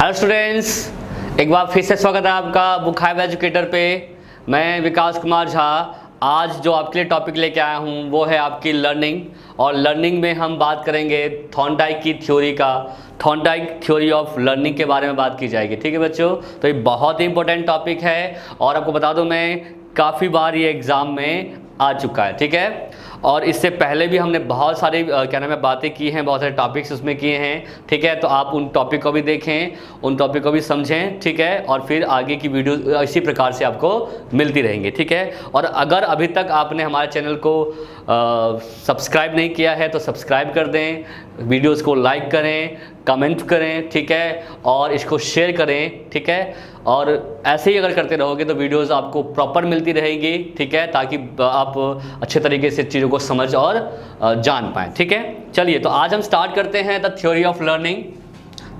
Hello students, एक बार फिर से स्वागत है आपका बुक हाइव एजुकेटर पे। मैं विकास कुमार झा आज जो आपके लिए टॉपिक लेके आया हूँ वो है आपकी लर्निंग। और लर्निंग में हम बात करेंगे थॉर्नडाइक की थ्योरी का, थॉर्नडाइक थ्योरी ऑफ लर्निंग के बारे में बात की जाएगी। ठीक है बच्चों, तो ये बहुत ही इंपॉर्टेंट टॉपिक है और आपको बता दूं मैं काफ़ी बार ये एग्ज़ाम में आ चुका है। ठीक है, और इससे पहले भी हमने बहुत सारी क्या नाम है बातें की हैं, बहुत सारे टॉपिक्स उसमें किए हैं। ठीक है, तो आप उन टॉपिक को भी देखें, उन टॉपिक को भी समझें। ठीक है, और फिर आगे की वीडियो इसी प्रकार से आपको मिलती रहेंगी। ठीक है, और अगर अभी तक आपने हमारे चैनल को सब्सक्राइब नहीं किया है तो सब्सक्राइब कर दें, वीडियोज़ को लाइक करें, कमेंट करें। ठीक है, और इसको शेयर करें। ठीक है, और ऐसे ही अगर करते रहोगे तो वीडियोस आपको प्रॉपर मिलती रहेगी। ठीक है, ताकि आप अच्छे तरीके से चीज़ों को समझ और जान पाएँ। ठीक है, चलिए तो आज हम स्टार्ट करते हैं the theory of learning.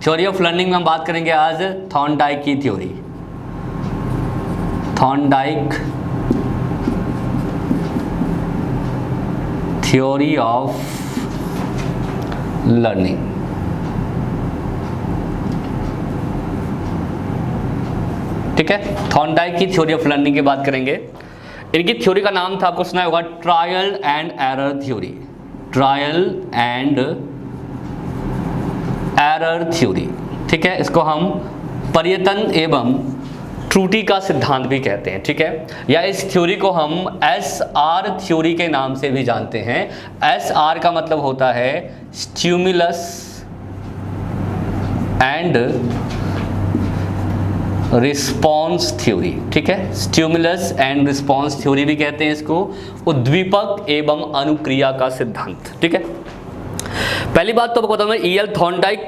Theory of learning में हम बात करेंगे आज थॉर्नडाइक की theory, Thorndike theory of learning. ठीक है, थॉर्नडाइक की थ्योरी ऑफ लर्निंग की बात करेंगे। इनकी थ्योरी का नाम था, आपको सुना होगा, trial and error theory, trial and error theory. ठीक है, इसको हम प्रयत्न एवं त्रुटि का सिद्धांत भी कहते हैं। ठीक है, या इस थ्योरी को हम SR थ्योरी के नाम से भी जानते हैं। SR का मतलब होता है स्टिमुलस एंड रिस्पॉन्स थ्योरी। ठीक है, स्टिमुलस एंड रिस्पॉन्स थ्योरी भी कहते हैं इसको, उद्दीपक एवं अनुक्रिया का सिद्धांत। ठीक है, पहली बात तो आपको बताऊं मैं, E.L. थॉर्नडाइक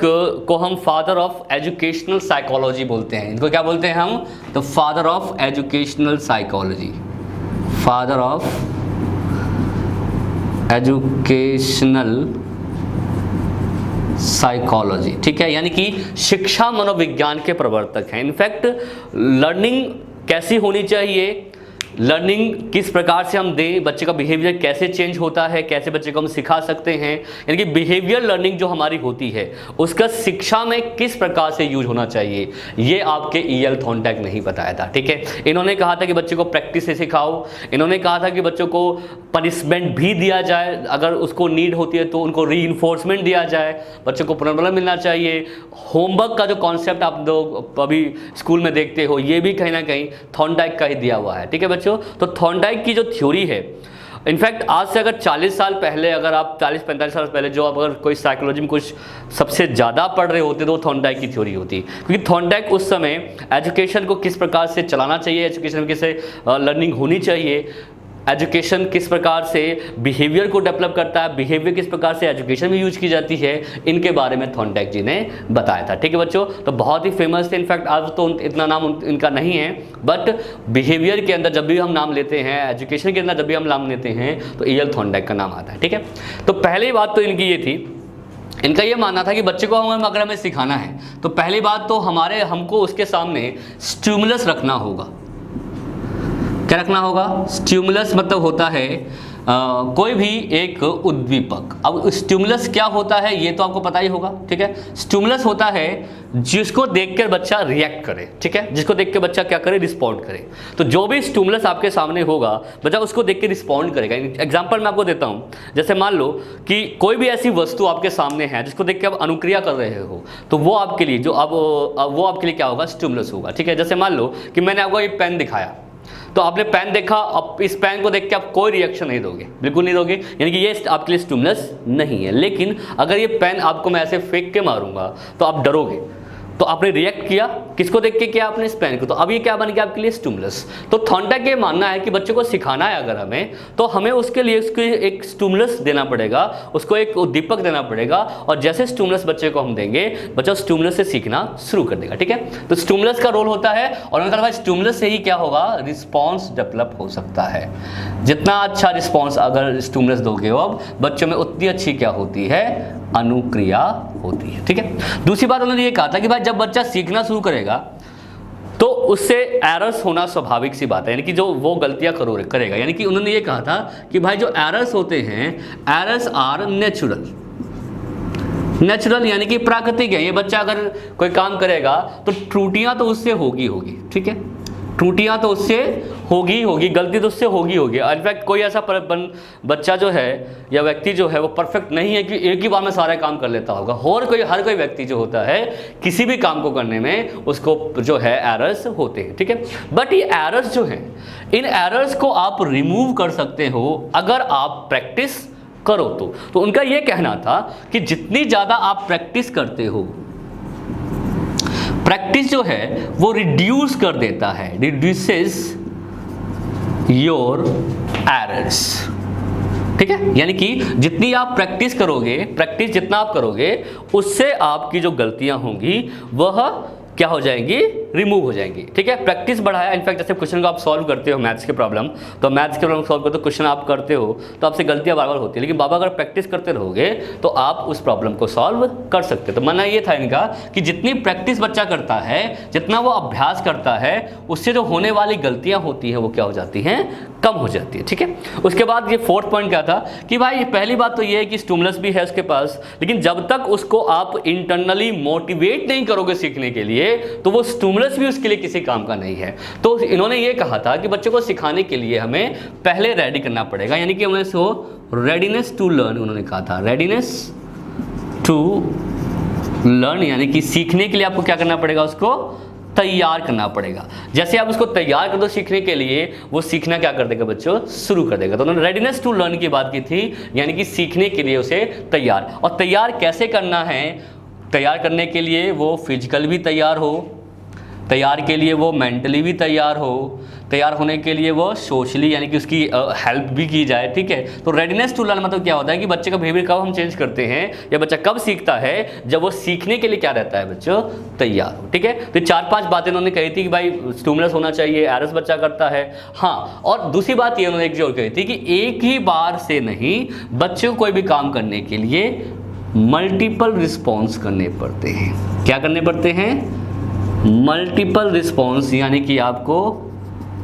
को हम फादर ऑफ एजुकेशनल साइकोलॉजी बोलते हैं। इनको क्या बोलते हैं हम? The father of educational psychology, father of educational psychology. ठीक है, यानी कि शिक्षा मनोविज्ञान के प्रवर्तक हैं। इनफैक्ट लर्निंग कैसी होनी चाहिए, लर्निंग किस प्रकार से हम दें, बच्चे का बिहेवियर कैसे चेंज होता है, कैसे बच्चे को हम सिखा सकते हैं, यानी कि बिहेवियर लर्निंग जो हमारी होती है उसका शिक्षा में किस प्रकार से यूज होना चाहिए, ये आपके E.L. थॉर्नडाइक नहीं बताया था। ठीक है, इन्होंने कहा था कि बच्चे को प्रैक्टिस से सिखाओ, इन्होंने कहा था कि बच्चों को पनिशमेंट भी दिया जाए, अगर उसको नीड होती है तो उनको रीइंफोर्समेंट दिया जाए, बच्चों को पुनर्बल मिलना चाहिए। होमवर्क का जो कॉन्सेप्ट आप लोग अभी स्कूल में देखते हो, ये भी कहीं ना कहीं थॉर्नडाइक का ही दिया हुआ है। ठीक है बच्चों, तो थॉर्नडाइक की जो थ्योरी है, इनफैक्ट आज से अगर 40 साल पहले, अगर आप 40-45 साल पहले जो अगर कोई साइकोलॉजी में कुछ सबसे ज़्यादा पढ़ रहे होते तो वो थॉर्नडाइक की थ्योरी होती, क्योंकि थॉर्नडाइक उस समय एजुकेशन को किस प्रकार से चलाना चाहिए, एजुकेशन में कैसे लर्निंग होनी चाहिए, एजुकेशन किस प्रकार से बिहेवियर को डेवलप करता है, बिहेवियर किस प्रकार से एजुकेशन में यूज की जाती है, इनके बारे में थॉर्नडाइक जी ने बताया था। ठीक है बच्चों, तो बहुत ही फेमस थे। इनफैक्ट आज तो इतना नाम इनका नहीं है, बट बिहेवियर के अंदर जब भी हम नाम लेते हैं, एजुकेशन के अंदर जब भी हम नाम लेते हैं तो E.L. थॉर्नडाइक का नाम आता है। ठीक है, तो पहली बात तो इनकी ये थी, इनका ये मानना था कि बच्चे को अगर हमें सिखाना है तो पहली बात तो हमको उसके सामने स्टिमुलस रखना होगा। क्या रखना होगा? स्टिमुलस मतलब होता है कोई भी एक उद्दीपक। अब स्टिमुलस क्या होता है ये तो आपको पता ही होगा। ठीक है, स्टिमुलस होता है जिसको देखकर बच्चा रिएक्ट करे। ठीक है, जिसको देख के बच्चा क्या करे? रिस्पॉन्ड करे। तो जो भी स्टिमुलस आपके सामने होगा बच्चा उसको देख के रिस्पॉन्ड करेगा। एग्जांपल मैं आपको देता हूँ, जैसे मान लो कि कोई भी ऐसी वस्तु आपके सामने है जिसको देख के आप अनुक्रिया कर रहे हो, तो वो आपके लिए वो आपके लिए क्या होगा? स्टिमुलस होगा। ठीक है, जैसे मान लो कि मैंने आपको एक पेन दिखाया, तो आपने पेन देखा, अब इस पेन को देख के आप कोई रिएक्शन नहीं दोगे, बिल्कुल नहीं दोगे, यानी कि ये आपके लिए स्टिमुलस नहीं है। लेकिन अगर ये पेन आपको मैं ऐसे फेंक के मारूंगा तो आप डरोगे, तो आपने रिएक्ट किया, किसको देख के किया? आपने इस पेन को, तो अब ये क्या बन गया आपके लिए? स्टिमुलस। तो थॉर्नडाइक ये मानना है कि बच्चे को सिखाना है अगर हमें, तो हमें उसके लिए उसको एक स्टिमुलस देना पड़ेगा, उसको एक उद्दीपक देना पड़ेगा, और जैसे स्टिमुलस बच्चे को हम देंगे बच्चा स्टिमुलस से सीखना शुरू कर देगा। ठीक है, तो स्टिमुलस का रोल होता है, और उन्होंने कहा स्टिमुलस से ही क्या होगा? रिस्पॉन्स डेवलप हो सकता है। जितना अच्छा रिस्पॉन्स अगर स्टिमुलस दोगे अब बच्चों में, उतनी अच्छी क्या होती है? अनुक्रिया होती है। ठीक है, दूसरी बात उन्होंने ये कहा था कि भाई जब बच्चा सीखना शुरू करेगा तो उससे एरर्स होना स्वाभाविक सी बात है, यानी कि जो वो गलतियां करेगा। यानी कि उन्होंने ये कहा था कि भाई जो एरर्स होते हैं, एरर्स आर नेचुरल, नेचुरल यानी कि प्राकृतिक है। ये बच्चा अगर कोई काम करेगा तो त्रुटियां तो उससे होगी, ठीक है, त्रुटियां तो उससे होगी, गलती तो उससे होगी। इनफैक्ट कोई ऐसा बच्चा जो है या व्यक्ति जो है वो परफेक्ट नहीं है कि एक ही बार में सारे काम कर लेता होगा। और हर कोई व्यक्ति जो होता है किसी भी काम को करने में उसको जो है एरर्स होते हैं, ठीक है। बट ये एरर्स जो हैं, इन एरर्स को आप रिमूव कर सकते हो अगर आप प्रैक्टिस करो तो उनका ये कहना था कि जितनी ज़्यादा आप प्रैक्टिस करते हो, प्रैक्टिस जो है वो रिड्यूस कर देता है, रिड्यूसेस योर एरर्स, ठीक है। यानी कि जितनी आप प्रैक्टिस करोगे, प्रैक्टिस जितना आप करोगे उससे आपकी जो गलतियां होंगी वह क्या हो जाएंगी, रिमूव हो जाएंगी, ठीक है। प्रैक्टिस बढ़ाया। इनफैक्ट जैसे क्वेश्चन को आप सॉल्व करते हो मैथ्स के प्रॉब्लम, तो मैथ्स के प्रॉब्लम सॉल्व करते हो, क्वेश्चन आप करते हो तो आपसे गलतियां बार बार होती है, लेकिन बाबा अगर प्रैक्टिस करते रहोगे तो आप उस प्रॉब्लम को सॉल्व कर सकते हो। तो मानना ये था इनका कि जितनी प्रैक्टिस बच्चा करता है, जितना वो अभ्यास करता है, उससे जो होने वाली गलतियां होती हैं वो क्या हो जाती हैं, कम हो जाती है, ठीक है। उसके बाद ये फोर्थ पॉइंट क्या था कि भाई पहली बात तो ये है कि स्टिमुलस भी है उसके पास, लेकिन जब तक उसको आप इंटरनली मोटिवेट नहीं करोगे सीखने के लिए तो वो स्टिमुलस भी उसके लिए किसी काम का नहीं है। तो इन्होंने ये कहा था कि बच्चों को सिखाने के लिए हमें पहले रेडी करना पड़ेगा, यानी कि हमें सो रेडीनेस टू लर्न, उन्होंने कहा था रेडीनेस टू लर्न, यानी कि सीखने के लिए आपको क्या करना पड़ेगा, उसको तैयार करना पड़ेगा। जैसे आप उसको तैयार कर दो सीखने के लिए, वो सीखना क्या कर देगा बच्चों, शुरू कर देगा। तो उन्होंने रेडीनेस टू लर्न की बात की थी, यानी कि सीखने के लिए उसे तैयार। और तैयार कैसे करना है, तैयार करने के लिए वो फिजिकल भी तैयार हो, तैयार के लिए वो मेंटली भी तैयार हो, तैयार होने के लिए वो सोशली यानी कि उसकी हेल्प भी की जाए, ठीक है। तो रेडीनेस टू लर्न मतलब क्या होता है कि बच्चे का बिहेवियर कब हम चेंज करते हैं या बच्चा कब सीखता है, जब वो सीखने के लिए क्या रहता है बच्चों, तैयार हो, ठीक है। तो 4-5 बातें उन्होंने कही थी कि भाई स्टिमुलस होना चाहिए, एरर्स बच्चा करता है, हाँ। और दूसरी बात ये उन्होंने एक जो कही थी कि एक ही बार से नहीं, बच्चे को कोई भी काम करने के लिए मल्टीपल रिस्पॉन्स करने पड़ते हैं। क्या करने पड़ते हैं, मल्टीपल रिस्पॉन्स, यानी कि आपको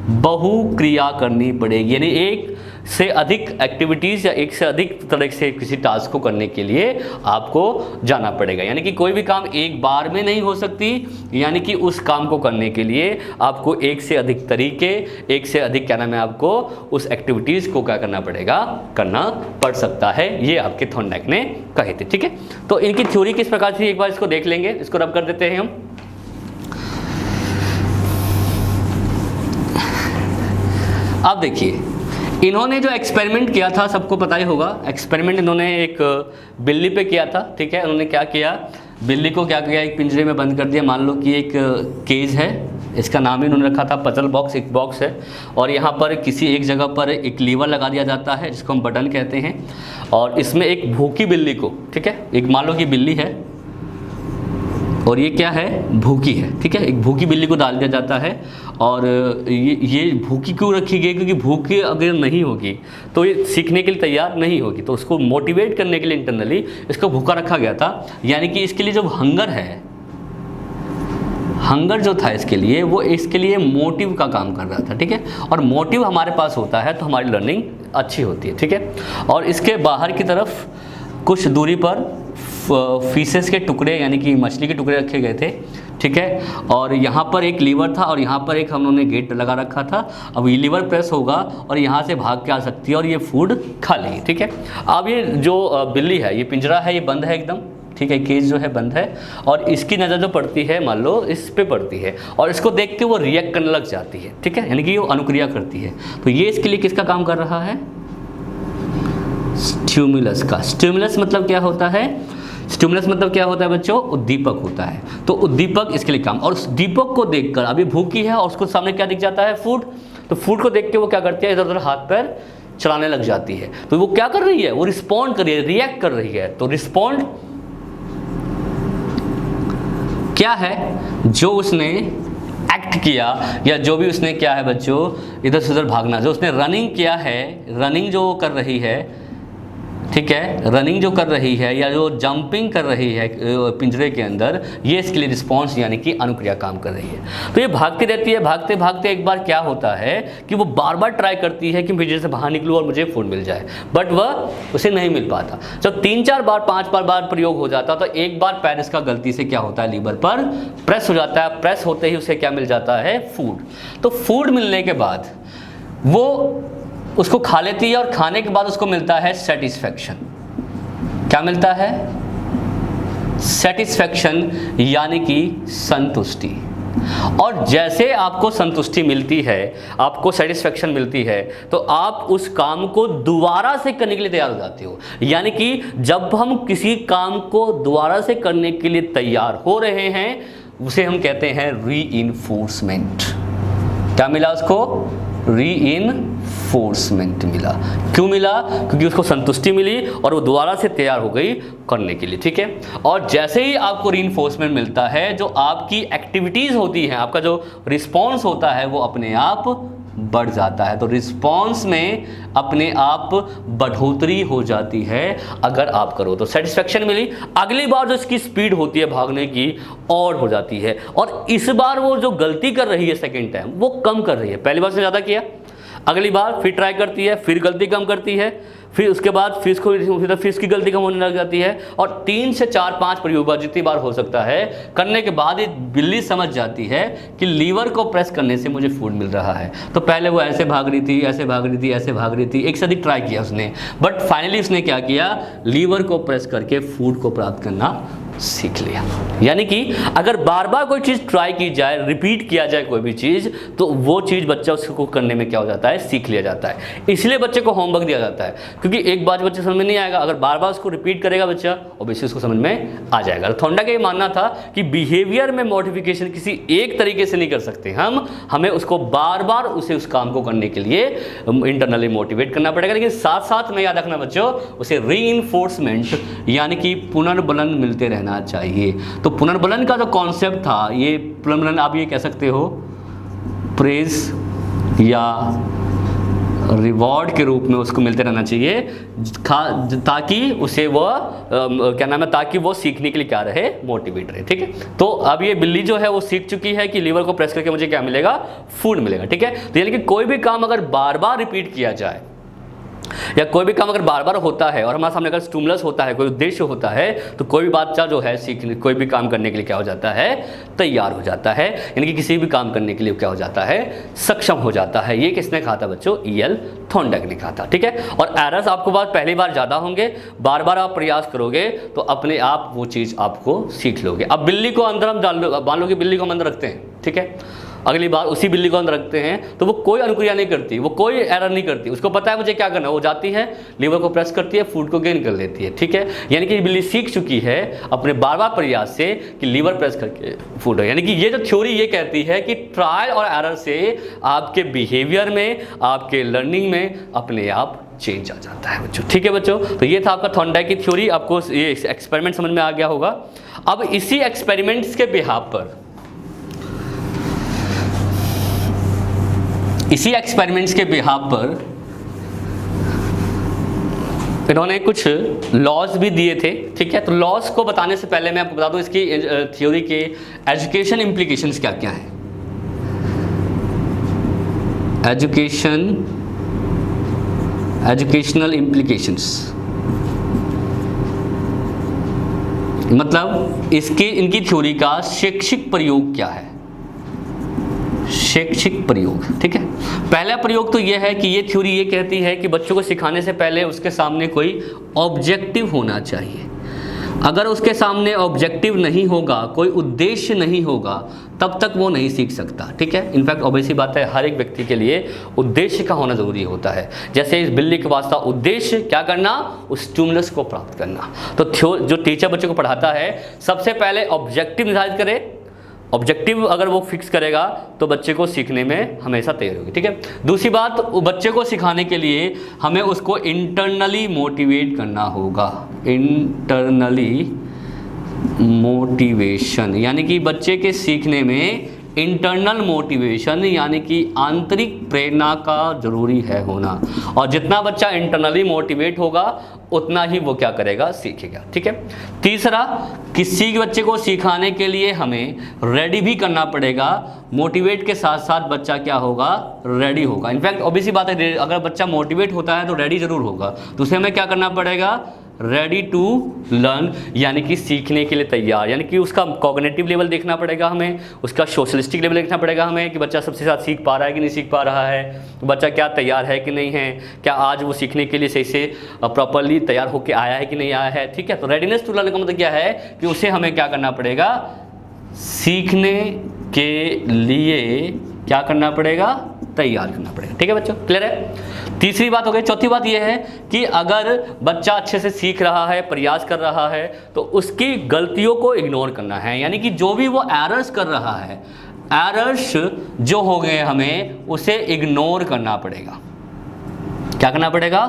बहुक्रिया करनी पड़ेगी, यानी एक से अधिक एक्टिविटीज़ या एक से अधिक तरह से किसी टास्क को करने के लिए आपको जाना पड़ेगा। यानी कि कोई भी काम एक बार में नहीं हो सकती, यानी कि उस काम को करने के लिए आपको एक से अधिक तरीके, एक से अधिक क्या नाम है, आपको उस एक्टिविटीज़ को क्या करना पड़ेगा, करना पड़ सकता है। ये आपके थॉर्नडाइक ने कहे थे, ठीक है। तो इनकी थ्योरी किस प्रकार थी, एक बार इसको देख लेंगे, इसको रब कर देते हैं हम। अब देखिए, इन्होंने जो एक्सपेरिमेंट किया था सबको पता ही होगा। एक्सपेरिमेंट इन्होंने एक बिल्ली पे किया था, ठीक है। उन्होंने क्या किया, बिल्ली को क्या किया, एक पिंजरे में बंद कर दिया। मान लो कि एक केज है, इसका नाम ही उन्होंने रखा था पजल बॉक्स, एक बॉक्स है, और यहाँ पर किसी एक जगह पर एक लीवर लगा दिया जाता है जिसको हम बटन कहते हैं, और इसमें एक भूखी बिल्ली को, ठीक है, एक मान लो कि बिल्ली है और ये क्या है, भूखी है, ठीक है। एक भूखी बिल्ली को डाल दिया जाता है, और ये भूखी क्यों रखी गई, क्योंकि भूखी अगर नहीं होगी तो ये सीखने के लिए तैयार नहीं होगी। तो उसको मोटिवेट करने के लिए इंटरनली इसको भूखा रखा गया था, यानी कि इसके लिए जो हंगर है, हंगर जो था इसके लिए, वो इसके लिए मोटिव का काम कर रहा था, ठीक है। और मोटिव हमारे पास होता है तो हमारी लर्निंग अच्छी होती है, ठीक है। और इसके बाहर की तरफ कुछ दूरी पर फीसेस के टुकड़े यानी कि मछली के टुकड़े रखे गए थे, ठीक है। और यहाँ पर एक लीवर था और यहाँ पर एक हम लोगों ने गेट लगा रखा था। अब ये लीवर प्रेस होगा और यहाँ से भाग के आ सकती है और ये फूड खा लेगी, ठीक है। अब ये जो बिल्ली है, ये पिंजरा है, ये बंद है एकदम, ठीक है, केज जो है बंद है, और इसकी नज़र जो पड़ती है मान लो इस पे पड़ती है और इसको देख के वो रिएक्ट करने लग जाती है, ठीक है, यानी कि वो अनुक्रिया करती है। तो ये इसके लिए किसका काम कर रहा है, स्टिमुलस का। स्टिमुलस मतलब क्या होता है, स्टिमुलस मतलब क्या होता है बच्चों, उद्दीपक होता है। तो उद्दीपक इसके लिए काम, और उस दीपक को देखकर, अभी भूखी है और उसको सामने क्या दिख जाता है, फूड, तो फूड को देख के वो क्या करती है, इधर उधर हाथ पैर चलाने लग जाती है। तो वो क्या कर रही है, वो रिस्पॉन्ड कर रही है, रिएक्ट कर रही है। तो रिस्पॉन्ड क्या है, जो उसने एक्ट किया या जो भी उसने क्या है बच्चों, इधर से उधर भागना, जो उसने रनिंग किया है, रनिंग जो कर रही है, ठीक है, रनिंग जो कर रही है या जो जंपिंग कर रही है पिंजरे के अंदर, ये इसके लिए रिस्पॉन्स यानी कि अनुक्रिया काम कर रही है। तो ये भागती रहती है, भागते भागते एक बार क्या होता है कि वो बार बार ट्राई करती है कि पिंजरे से बाहर निकलूँ और मुझे फूड मिल जाए, बट वह उसे नहीं मिल पाता। जब 3-4 बार 5 बार प्रयोग हो जाता तो एक बार पैर इसका गलती से क्या होता है, लीवर पर प्रेस हो जाता है। प्रेस होते ही उसे क्या मिल जाता है, फूड। तो फूड मिलने के बाद वो उसको खा लेती है और खाने के बाद उसको मिलता है सेटिस्फैक्शन। क्या मिलता है, सेटिस्फैक्शन यानी कि संतुष्टि। और जैसे आपको संतुष्टि मिलती है, आपको सेटिस्फैक्शन मिलती है, तो आप उस काम को दोबारा से करने के लिए तैयार हो जाते हो। यानी कि जब हम किसी काम को दोबारा से करने के लिए तैयार हो रहे हैं, उसे हम कहते हैं रीइंफोर्समेंट। क्या मिला उसको, रीइंफोर्समेंट मिला। क्यों मिला, क्योंकि उसको संतुष्टि मिली और वो दोबारा से तैयार हो गई करने के लिए। ठीक है, और जैसे ही आपको रीइंफोर्समेंट मिलता है, जो आपकी एक्टिविटीज़ होती हैं, आपका जो रिस्पॉन्स होता है वो अपने आप बढ़ जाता है। तो रिस्पॉन्स में अपने आप बढ़ोतरी हो जाती है अगर आप करो तो। सेटिस्फैक्शन मिली, अगली बार जो इसकी स्पीड होती है भागने की और हो जाती है, और इस बार वो जो गलती कर रही है सेकेंड टाइम वो कम कर रही है। पहली बार से ज़्यादा किया, अगली बार फिर ट्राई करती है, फिर गलती कम करती है, फिर उसके बाद फिर इसकी गलती कम होने लग जाती है, और 3 से 4-5 प्रयोग जितनी बार हो सकता है करने के बाद ये बिल्ली समझ जाती है कि लीवर को प्रेस करने से मुझे फूड मिल रहा है। तो पहले वो ऐसे भाग रही थी, ऐसे भाग रही थी, ऐसे भाग रही थी, एक से अधिक ट्राई किया उसने, बट फाइनली उसने क्या किया, लीवर को प्रेस करके फूड को प्राप्त करना सीख लिया। यानी कि अगर बार बार कोई चीज़ ट्राई की जाए, रिपीट किया जाए कोई भी चीज़, तो वो चीज़ बच्चा उसको करने में क्या हो जाता है, सीख लिया जाता है। इसलिए बच्चे को होमवर्क दिया जाता है, क्योंकि एक बार बच्चे समझ में नहीं आएगा, अगर बार बार उसको रिपीट करेगा बच्चा, ऑब्वियसली उसको समझ में आ जाएगा। थोंडा का ये मानना था कि बिहेवियर में मॉडिफिकेशन किसी एक तरीके से नहीं कर सकते हम, हमें उसको बार बार उस काम को करने के लिए इंटरनली मोटिवेट करना पड़ेगा। लेकिन साथ साथ में याद रखना बच्चों, उसे रीइंफोर्समेंट यानी कि पुनर्बलन मिलते रहना चाहिए। तो पुनर्बलन का जो कॉन्सेप्ट था, ये पुनर्बलन आप ये कह सकते हो प्रेज या रिवॉर्ड के रूप में उसको मिलते रहना चाहिए, ताकि उसे वो क्या नाम है, ताकि वो सीखने के लिए क्या रहे, मोटिवेट रहे। ठीक है, तो अब ये बिल्ली जो है वो सीख चुकी है कि लीवर को प्रेस करके मुझे क्या मिलेगा, फूड मिलेगा। ठीक है, तो यानी कि कोई भी काम अगर बार बार रिपीट किया जाए, या कोई भी काम अगर बार बार होता है और हमारे सामने अगर स्टिमुलस होता है, कोई उद्देश्य होता है, तो कोई भी बच्चा जो है सीखने, कोई भी काम करने के लिए क्या हो जाता है, तैयार हो जाता है। यानी कि किसी भी काम करने के लिए क्या हो जाता है, सक्षम हो जाता है। ये किसने कहा था बच्चों, E.L. थॉर्नडाइक ने कहा था। ठीक है, और एरर्स आपको पहली बार ज़्यादा होंगे, बार बार आप प्रयास करोगे तो अपने आप वो चीज़ आपको सीख लोगे। अब बिल्ली को अंदर हम डाल लो, मान लो कि बिल्ली को हम अंदर रखते हैं, ठीक है, अगली बार उसी बिल्ली को अंदर रखते हैं, तो वो कोई अनुक्रिया नहीं करती, वो कोई एरर नहीं करती, उसको पता है मुझे क्या करना है, वो जाती है, लीवर को प्रेस करती है, फूड को गेन कर लेती है। ठीक है, यानी कि बिल्ली सीख चुकी है अपने बार बार प्रयास से कि लीवर प्रेस करके फूड हो। यानी कि ये जो थ्योरी ये कहती है कि ट्रायल और एरर से आपके बिहेवियर में, आपके लर्निंग में अपने आप चेंज आ जाता है बच्चों। ठीक है बच्चों, तो ये था आपका थॉर्नडाइक की थ्योरी। आपको ये एक्सपेरिमेंट समझ में आ गया होगा। अब इसी एक्सपेरिमेंट्स के बिहाफ पर, इसी एक्सपेरिमेंट्स के बिहाफ पर इन्होंने कुछ लॉज भी दिए थे। ठीक है, तो लॉज को बताने से पहले मैं आपको बता दूं इसकी थ्योरी के एजुकेशन इम्प्लीकेशंस क्या क्या हैं। एजुकेशनल इम्प्लीकेशंस मतलब इनकी थ्योरी का शैक्षिक प्रयोग क्या है, शैक्षिक प्रयोग। ठीक है, पहला प्रयोग तो यह है कि ये थ्योरी ये कहती है कि बच्चों को सिखाने से पहले उसके सामने कोई ऑब्जेक्टिव होना चाहिए। अगर उसके सामने ऑब्जेक्टिव नहीं होगा, कोई उद्देश्य नहीं होगा, तब तक वो नहीं सीख सकता। ठीक है, इनफैक्ट ऑब्वियसली बात है, हर एक व्यक्ति के लिए उद्देश्य का होना जरूरी होता है। जैसे इस बिल्ली के पास था उद्देश्य क्या करना, उस स्टिमुलस को प्राप्त करना। तो जो टीचर बच्चों को पढ़ाता है सबसे पहले ऑब्जेक्टिव निर्धारित करे, ऑब्जेक्टिव अगर वो फिक्स करेगा तो बच्चे को सीखने में हमेशा तैयार होगी। ठीक है, दूसरी बात, बच्चे को सिखाने के लिए हमें उसको इंटरनली मोटिवेट करना होगा। इंटरनली मोटिवेशन यानी कि बच्चे के सीखने में इंटरनल मोटिवेशन यानी कि आंतरिक प्रेरणा का जरूरी है होना। और जितना बच्चा इंटरनली मोटिवेट होगा उतना ही वो क्या करेगा, सीखेगा। ठीक है। तीसरा, किसी बच्चे को सिखाने के लिए हमें रेडी भी करना पड़ेगा। मोटिवेट के साथ साथ बच्चा क्या होगा, रेडी होगा। इनफैक्ट ऑब्वियसली बात है, अगर बच्चा मोटिवेट होता है तो रेडी जरूर होगा। तो उसे हमें क्या करना पड़ेगा, रेडी टू लर्न, यानी कि सीखने के लिए तैयार। यानी कि उसका कॉग्निटिव लेवल देखना पड़ेगा हमें, उसका सोशलिस्टिक लेवल देखना पड़ेगा हमें कि बच्चा सबसे साथ सीख पा रहा है कि नहीं सीख पा रहा है, बच्चा क्या तैयार है कि नहीं है, क्या आज वो सीखने के लिए सही से प्रॉपरली तैयार होकर आया है कि नहीं आया है। ठीक है। तो रेडीनेस टू लर्न का मतलब क्या है कि उसे हमें क्या करना पड़ेगा, सीखने के लिए क्या करना पड़ेगा, तैयार करना पड़ेगा। ठीक है बच्चों, क्लियर है। तीसरी बात हो गई। चौथी बात यह है कि अगर बच्चा अच्छे से सीख रहा है, प्रयास कर रहा है, तो उसकी गलतियों को इग्नोर करना है। यानी कि जो भी वो एरर्स कर रहा है, एरर्स जो हो गए हमें उसे इग्नोर करना पड़ेगा। क्या करना पड़ेगा,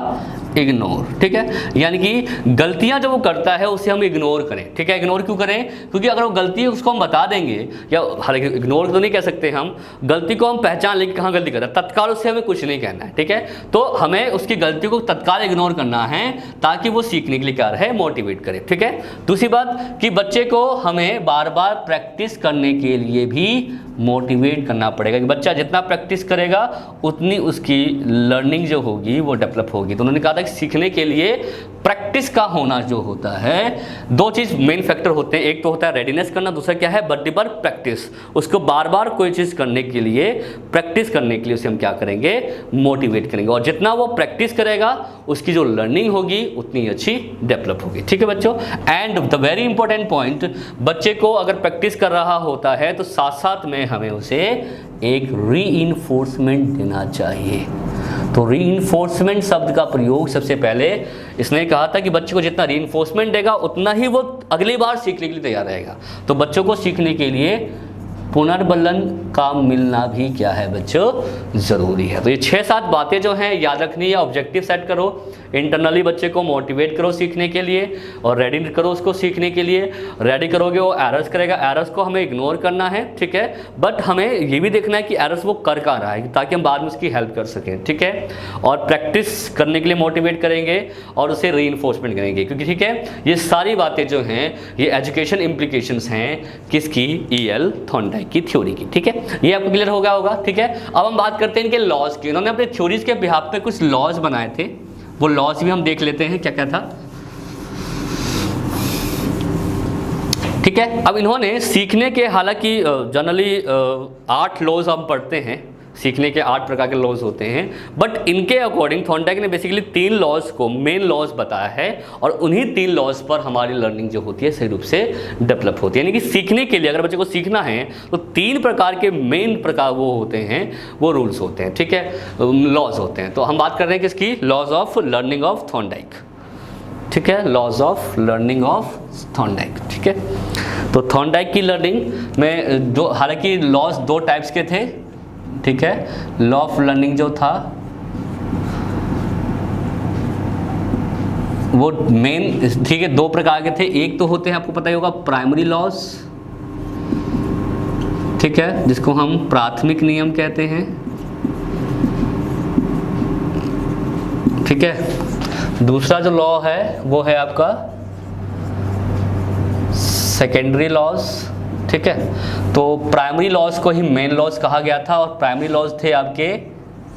इग्नोर। ठीक है। यानी कि गलतियां जो वो करता है उसे हम इग्नोर करें। ठीक है। इग्नोर क्यों करें, क्योंकि अगर वो गलती है उसको हम बता देंगे, या हालांकि इग्नोर तो नहीं कह सकते हम, गलती को हम पहचान लेंगे कहाँ गलती कर रहा है, तत्काल उससे हमें कुछ नहीं कहना है। ठीक है। तो हमें उसकी गलती को तत्काल इग्नोर करना है ताकि वो सीखने के लिए क्या रहे, मोटिवेट करे। ठीक है। दूसरी बात कि बच्चे को हमें बार बार प्रैक्टिस करने के लिए भी मोटिवेट करना पड़ेगा कि बच्चा जितना प्रैक्टिस करेगा उतनी उसकी लर्निंग जो होगी वो डेवलप होगी। तो उन्होंने कहा था कि सीखने के लिए प्रैक्टिस का होना जो होता है, दो चीज़ मेन फैक्टर होते हैं। एक तो होता है रेडीनेस करना, दूसरा क्या है, बार प्रैक्टिस। उसको बार बार कोई चीज़ करने के लिए, प्रैक्टिस करने के लिए उसे हम क्या करेंगे, मोटिवेट करेंगे। और जितना वो प्रैक्टिस करेगा उसकी जो लर्निंग होगी उतनी अच्छी डेवलप होगी। ठीक है बच्चों। And the very important point, बच्चे को अगर प्रैक्टिस कर रहा होता है तो साथ साथ में हमें उसे एक रीइंफोर्समेंट देना चाहिए। तो रीइंफोर्समेंट शब्द का प्रयोग सबसे पहले इसने कहा था कि बच्चे को जितना रीइंफोर्समेंट देगा उतना ही वो अगली बार सीखने के लिए तैयार रहेगा। तो बच्चों को सीखने के लिए पुनर्बलन का मिलना भी क्या है बच्चों, ज़रूरी है। तो ये 6-7 बातें जो हैं याद रखनी है। ऑब्जेक्टिव सेट करो, इंटरनली बच्चे को मोटिवेट करो सीखने के लिए, और रेडी करो उसको सीखने के लिए। रेडी करोगे वो एरर्स करेगा, एरर्स को हमें इग्नोर करना है। ठीक है। बट हमें ये भी देखना है कि एरर्स वो कर कहाँ रहा है ताकि हम बाद में उसकी हेल्प कर सकें। ठीक है। और प्रैक्टिस करने के लिए मोटिवेट करेंगे और उसे रीइंफोर्समेंट करेंगे, क्योंकि ठीक है ये सारी बातें जो हैं ये एजुकेशन इम्प्लीकेशंस हैं किसकी, E.L. थॉर्नडाइक की थ्योरी की। ठीक है। ये आपको क्लियर हो गया होगा। ठीक है। अब हम बात करते हैं इनके लॉज की। इन्होंने अपने थ्योरीज के बिहाफ पे कुछ लॉज बनाए थे, वो लॉज भी हम देख लेते हैं क्या क्या था। ठीक है। अब इन्होंने सीखने के, हालांकि जनरली 8 लॉज हम पढ़ते हैं, सीखने के 8 प्रकार के लॉज होते हैं, बट इनके अकॉर्डिंग थॉर्नडाइक ने बेसिकली 3 लॉज को मेन लॉज बताया है, और उन्हीं 3 लॉज पर हमारी लर्निंग जो होती है सही रूप से डेवलप होती है। यानी कि सीखने के लिए अगर बच्चे को सीखना है तो 3 प्रकार के मेन प्रकार वो होते हैं, वो रूल्स होते हैं। ठीक है, लॉज होते हैं। तो हम बात कर रहे हैं किसकी, laws of learning of Thorndike. ठीक है, laws of learning of Thorndike. ठीक है। तो थॉर्नडाइक की लर्निंग में जो, हालांकि लॉज 2 टाइप्स के थे। ठीक है। लॉ ऑफ लर्निंग जो था वो मेन, ठीक है, 2 प्रकार के थे। एक तो होते हैं, आपको पता ही होगा, प्राइमरी लॉज, ठीक है, जिसको हम प्राथमिक नियम कहते हैं। ठीक है। दूसरा जो लॉ है वो है आपका सेकेंडरी लॉज। ठीक है। तो प्राइमरी लॉज को ही मेन लॉज कहा गया था, और प्राइमरी लॉज थे आपके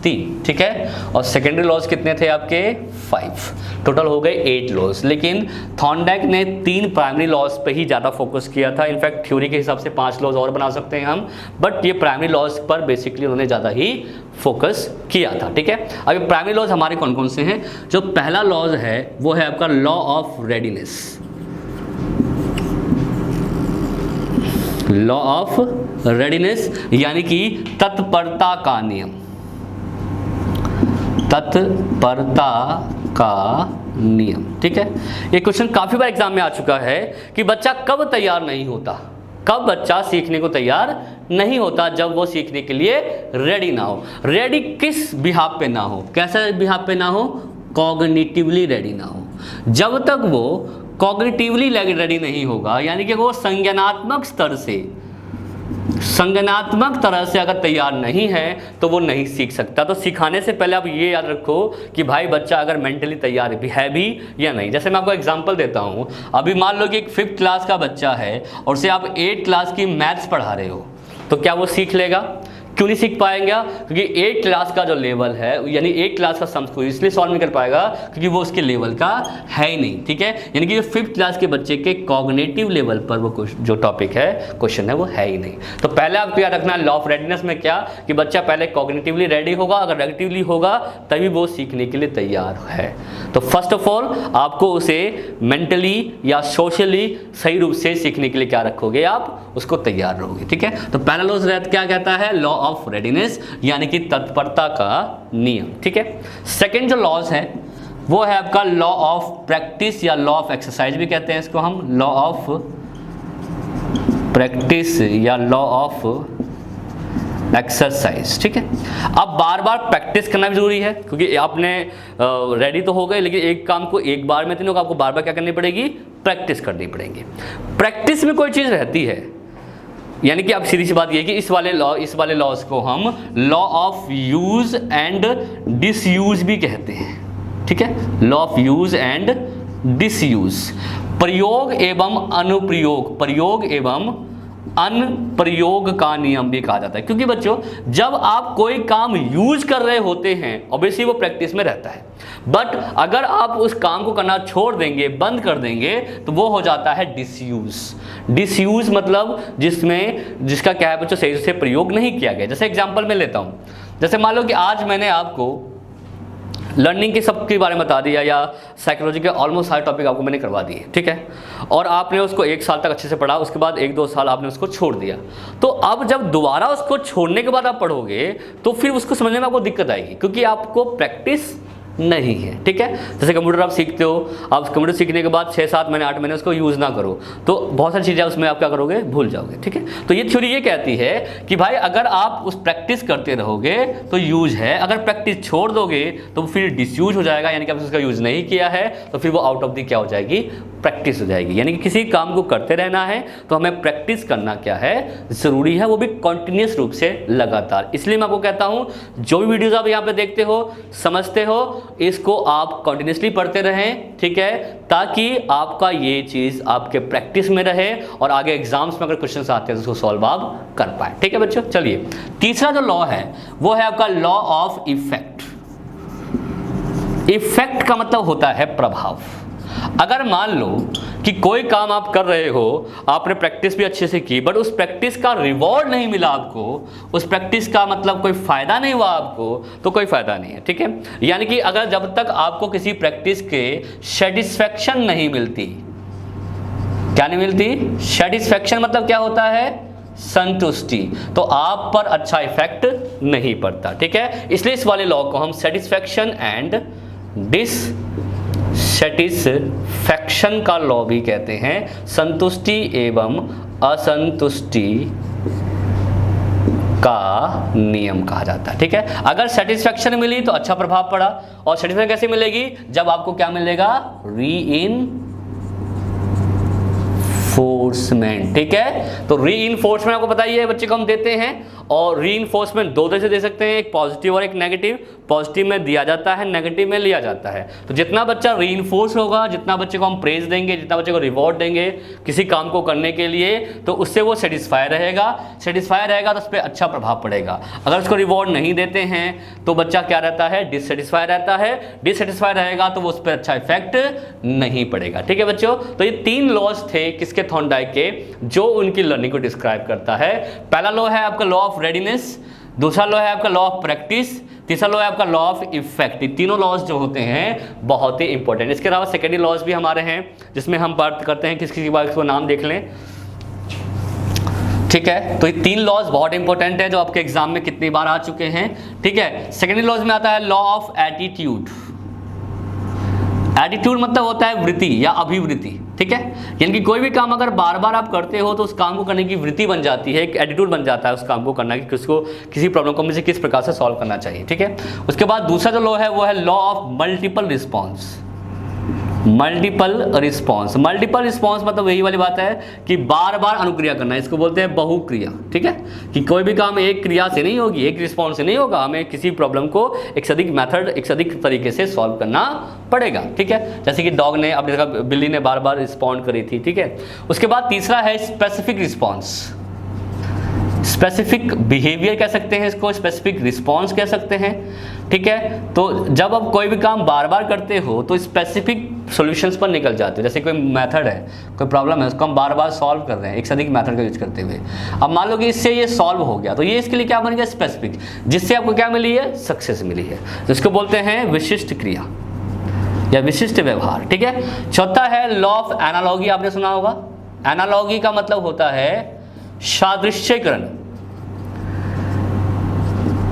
3। ठीक है। और सेकेंडरी लॉज कितने थे आपके, 5। टोटल हो गए 8 लॉज। लेकिन थॉर्नडाइक ने 3 प्राइमरी लॉज पे ही ज़्यादा फोकस किया था। इनफैक्ट थ्योरी के हिसाब से 5 लॉज और बना सकते हैं हम, बट ये प्राइमरी लॉज पर बेसिकली उन्होंने ज़्यादा ही फोकस किया था। ठीक है। अब ये प्राइमरी लॉज हमारे कौन कौन से हैं, जो पहला लॉज है वो है आपका law of readiness. Law of readiness यानी कि तत्परता का नियम। तत्परता का नियम। ठीक है। ये क्वेश्चन काफी बार एग्जाम में आ चुका है कि बच्चा कब तैयार नहीं होता, कब बच्चा सीखने को तैयार नहीं होता, जब वो सीखने के लिए रेडी ना हो। रेडी किस बिहाफ पे ना हो, कैसे बिहाफ पे ना हो, कॉग्निटिवली रेडी ना हो। जब तक वो कॉग्निटिवली रेडी नहीं होगा, यानी कि वो संज्ञानात्मक स्तर से संज्ञानात्मक तरह से अगर तैयार नहीं है तो वो नहीं सीख सकता। तो सिखाने से पहले आप ये याद रखो कि भाई बच्चा अगर मेंटली तैयार भी या नहीं। जैसे मैं आपको एग्जांपल देता हूँ, अभी मान लो कि एक 5th क्लास का बच्चा है और उसे आप 8th क्लास की मैथ्स पढ़ा रहे हो, तो क्या वो सीख लेगा? क्यों नहीं सीख पाएंगे? क्योंकि 8th क्लास का जो लेवल है, यानी 8th क्लास का सम्स को इसलिए सॉल्व नहीं कर पाएगा क्योंकि वो उसके लेवल का है ही नहीं, ठीक है। यानी कि जो 5th क्लास के बच्चे के कॉग्निटिव लेवल पर वो जो टॉपिक है, क्वेश्चन है, वो है ही नहीं। तो पहले आपको याद रखना लॉ ऑफ रेडीनेस में क्या कि बच्चा पहले कॉग्निटिवली रेडी होगा, अगर रेडिटिवली होगा तभी वो सीखने के लिए तैयार है। तो फर्स्ट ऑफ ऑल आपको उसे मेंटली या सोशली सही रूप से सीखने के लिए क्या रखोगे? आप उसको तैयार रहोगे, ठीक है। तो पहला लॉ क्या कहता है? लॉ ऑफ रेडीनेस, यानी कि तत्परता का नियम, ठीक है। सेकंड जो लॉज है वो है आपका लॉ ऑफ प्रैक्टिस या लॉ ऑफ एक्सरसाइज भी कहते हैं इसको हम, लॉ ऑफ प्रैक्टिस या लॉ ऑफ एक्सरसाइज, ठीक है। अब बार बार प्रैक्टिस करना भी जरूरी है क्योंकि आपने रेडी तो हो गए, लेकिन एक काम को एक बार में तो नहीं होगा, आपको बार बार क्या करनी पड़ेगी? प्रैक्टिस करनी पड़ेगी। प्रैक्टिस में कोई चीज़ रहती है, यानी कि अब सीधी सी बात ये है कि इस वाले लॉज को हम law of use and disuse भी कहते हैं, ठीक है। Law of use and disuse, प्रयोग एवं अनुप्रयोग, प्रयोग एवं अनुप्रयोग का नियम भी कहा जाता है। क्योंकि बच्चों जब आप कोई काम यूज कर रहे होते हैं ऑब्वियसली वो प्रैक्टिस में रहता है, बट अगर आप उस काम को करना छोड़ देंगे, बंद कर देंगे, तो वो हो जाता है डिसयूज। डिसयूज मतलब जिसका क्या है बच्चों, सही से प्रयोग नहीं किया गया। जैसे एग्जांपल मैं लेता हूँ, जैसे मान लो कि आज मैंने आपको लर्निंग के सब के बारे में बता दिया या साइकोलॉजी के ऑलमोस्ट सारे टॉपिक आपको मैंने करवा दिए, ठीक है, और आपने उसको 1 साल तक अच्छे से पढ़ा, उसके बाद 1-2 साल आपने उसको छोड़ दिया। तो अब जब दोबारा उसको छोड़ने के बाद आप पढ़ोगे तो फिर उसको समझने में आपको दिक्कत आएगी क्योंकि आपको प्रैक्टिस नहीं है, ठीक है। जैसे कंप्यूटर आप सीखते हो, आप कंप्यूटर सीखने के बाद 6-7 महीने 8 महीने उसको यूज़ ना करो तो बहुत सारी चीज़ें उसमें आप क्या करोगे? भूल जाओगे, ठीक है। तो ये थ्योरी ये कहती है कि भाई अगर आप उस प्रैक्टिस करते रहोगे तो यूज है, अगर प्रैक्टिस छोड़ दोगे तो फिर डिसयूज हो जाएगा, यानी कि आप उसका यूज़ नहीं किया है तो फिर वो आउट ऑफ द क्या हो जाएगी? प्रैक्टिस हो जाएगी। यानी कि किसी काम को करते रहना है तो हमें प्रैक्टिस करना क्या है? ज़रूरी है, वो भी कॉन्टिन्यूस रूप से लगातार। इसलिए मैं आपको कहता हूँ जो भी वीडियोज़ आप यहाँ पे देखते हो, समझते हो, इसको आप कंटिन्यूसली पढ़ते रहें, ठीक है, ताकि आपका ये चीज़ आपके प्रैक्टिस में रहे और आगे एग्जाम्स में अगर क्वेश्चंस आते हैं तो उसको सॉल्व आप कर पाए, ठीक है बच्चों। चलिए तीसरा जो लॉ है वो है आपका लॉ ऑफ इफेक्ट। इफेक्ट का मतलब होता है प्रभाव। अगर मान लो कि कोई काम आप कर रहे हो, आपने प्रैक्टिस भी अच्छे से की, बट उस प्रैक्टिस का रिवॉर्ड नहीं मिला आपको, उस प्रैक्टिस का मतलब कोई फायदा नहीं हुआ आपको, तो कोई फायदा नहीं है, ठीक है। यानी कि अगर जब तक आपको किसी प्रैक्टिस के सेटिस्फैक्शन नहीं मिलती, क्या नहीं मिलती? सेटिस्फैक्शन मतलब क्या होता है? संतुष्टि, तो आप पर अच्छा इफेक्ट नहीं पड़ता, ठीक है। इसलिए इस वाले लॉ को हम सेटिस्फैक्शन एंड डिससैटिस्फैक्शन का लॉ भी कहते हैं, संतुष्टि एवं असंतुष्टि का नियम कहा जाता है, ठीक है। अगर सेटिस्फैक्शन मिली तो अच्छा प्रभाव पड़ा, और सेटिस्फैक्शन कैसे मिलेगी? जब आपको क्या मिलेगा? रीइंफोर्समेंट, ठीक है। तो रीइंफोर्समेंट आपको पता ही है बच्चे को हम देते हैं, और रीइंफोर्समेंट 2 तरह से दे सकते हैं, एक पॉजिटिव और एक नेगेटिव। पॉजिटिव में दिया जाता है, नेगेटिव में लिया जाता है। तो जितना बच्चा रीइंफोर्स होगा, जितना बच्चे को हम प्रेज देंगे, जितना बच्चे को रिवॉर्ड देंगे किसी काम को करने के लिए, तो उससे वो सेटिस्फाई रहेगा। सेटिस्फाई रहेगा तो उस पर अच्छा प्रभाव पड़ेगा। अगर उसको रिवॉर्ड नहीं देते हैं तो बच्चा क्या रहता है? डिससेटिस्फाई रहता है। डिससेटिस्फाई रहेगा तो वो उस पर अच्छा इफेक्ट नहीं पड़ेगा, ठीक है बच्चों। तो ये 3 लॉज थे किसके? थॉर्नडाइक के, जो उनकी लर्निंग को डिस्क्राइब करता है। पहला लॉ है आपका लॉ ऑफ रेडीनेस, दूसरा लॉ है आपका लॉ ऑफ प्रैक्टिस, तीसरा लॉ है आपका लॉ ऑफ इफेक्ट। तीनों लॉज जो होते हैं बहुत ही इंपॉर्टेंट। इसके अलावा सेकेंडरी लॉज भी हमारे हैं जिसमें हम बात करते हैं, किसी बार इसको नाम देख लें, ठीक है। तो ये 3 लॉज बहुत इंपॉर्टेंट है जो आपके एग्जाम में कितनी बार आ चुके हैं, ठीक है। सेकेंडरी लॉज में आता है लॉ ऑफ एटीट्यूड। एटीट्यूड मतलब होता है वृत्ति या अभिवृत्ति, ठीक है। यानी कि कोई भी काम अगर बार बार आप करते हो तो उस काम को करने की वृत्ति बन जाती है, एक एटीट्यूड बन जाता है उस काम को करना कि किसको किसी प्रॉब्लम को मुझे किस प्रकार से सॉल्व करना चाहिए, ठीक है। उसके बाद दूसरा जो लॉ है वो है law of multiple response. Multiple response. Multiple response मतलब वही वाली बात है कि बार बार अनुक्रिया करना, इसको बोलते हैं बहुक्रिया। ठीक है, कि कोई भी काम एक क्रिया से नहीं होगी, एक रिस्पॉन्स से नहीं होगा, हमें किसी प्रॉब्लम को एक से अधिक मेथड, एक से अधिक तरीके से सॉल्व करना पड़ेगा। ठीक है, जैसे कि डॉग ने, आपने देखा बिल्ली ने बार बार रिस्पॉन्ड करी थी। ठीक है, उसके बाद तीसरा है स्पेसिफिक रिस्पॉन्स। स्पेसिफिक बिहेवियर कह सकते हैं इसको, स्पेसिफिक रिस्पॉन्स कह सकते हैं। ठीक है, तो जब आप कोई भी काम बार बार करते हो तो स्पेसिफिक सॉल्यूशंस पर निकल जाते हो। जैसे कोई मेथड है, कोई प्रॉब्लम है, उसको हम बार बार सॉल्व कर रहे हैं एक से अधिक मेथड का यूज करते हुए। अब मान लो कि इससे ये सॉल्व हो गया, तो ये इसके लिए क्या बन गया, स्पेसिफिक, जिससे आपको क्या मिली है, सक्सेस मिली है। जिसको बोलते हैं विशिष्ट क्रिया या विशिष्ट व्यवहार। ठीक है, चौथा है लॉ ऑफ एनालॉजी, आपने सुना होगा। एनालॉजी का मतलब होता है सादृश्यकरण।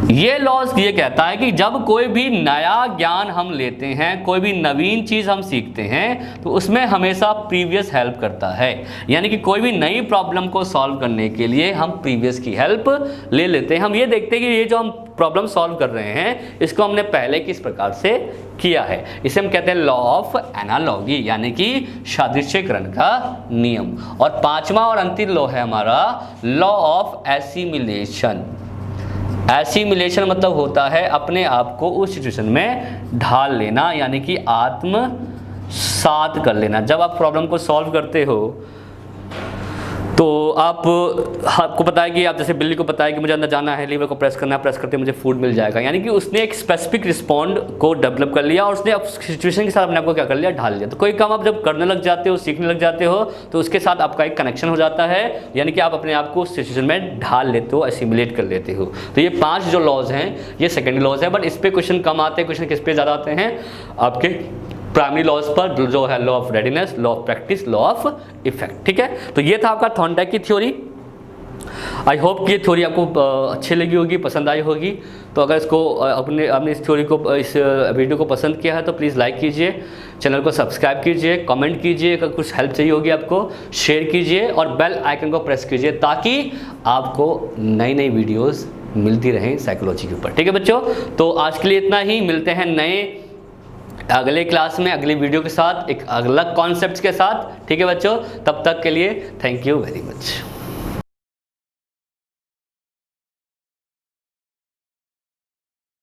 ये लॉज ये कहता है कि जब कोई भी नया ज्ञान हम लेते हैं, कोई भी नवीन चीज हम सीखते हैं, तो उसमें हमेशा प्रीवियस हेल्प करता है। यानी कि कोई भी नई प्रॉब्लम को सॉल्व करने के लिए हम प्रीवियस की हेल्प ले लेते हैं। हम ये देखते हैं कि ये जो हम प्रॉब्लम सॉल्व कर रहे हैं, इसको हमने पहले किस प्रकार से किया है। इसे हम कहते हैं लॉ ऑफ एनालॉजी, यानी कि सादृश्यकरण का नियम। और पांचवा और अंतिम लॉ है हमारा लॉ ऑफ एसिमिलेशन। एसिमिलेशन मतलब होता है अपने आप को उस सिचुएशन में ढाल लेना, यानी कि आत्मसात कर लेना। जब आप प्रॉब्लम को सॉल्व करते हो तो आपको पता है कि आप, जैसे बिल्ली को पता है कि मुझे अंदर जाना है, लीवर को प्रेस करना है, प्रेस करते मुझे फूड मिल जाएगा। यानी कि उसने एक स्पेसिफिक रिस्पॉन्ड को डेवलप कर लिया और उसने अब सिचुएशन के साथ अपने आप को क्या कर लिया, ढाल लिया। तो कोई काम आप जब करने लग जाते हो, सीखने लग जाते हो, तो उसके साथ आपका एक कनेक्शन हो जाता है, यानी कि आप अपने आप को उस सिचुएशन में ढाल लेते हो, एसिमुलेट कर लेते हो। तो ये 5 जो लॉज हैं, ये सेकेंडरी लॉज है, बट इस पर क्वेश्चन कम आते हैं। क्वेश्चन किस पे ज़्यादा आते हैं, आपके प्राइमरी लॉज पर, जो है law of readiness, law of practice, law of effect. ठीक है, तो ये था आपका थॉर्नडाइक की थ्योरी। आई होप कि ये थ्योरी आपको अच्छी लगी होगी, पसंद आई होगी। तो अगर इसको आपने इस थ्योरी को, इस वीडियो को पसंद किया है तो प्लीज़ लाइक कीजिए, चैनल को सब्सक्राइब कीजिए, कमेंट कीजिए, अगर कुछ हेल्प चाहिए होगी आपको शेयर कीजिए और बेल आइकन को प्रेस कीजिए, ताकि आपको नई नई वीडियोस मिलती रहें साइकोलॉजी के ऊपर। ठीक है बच्चों, तो आज के लिए इतना ही। मिलते हैं नए अगले क्लास में, अगली वीडियो के साथ, एक अलग कॉन्सेप्ट के साथ। ठीक है बच्चों, तब तक के लिए थैंक यू वेरी मच।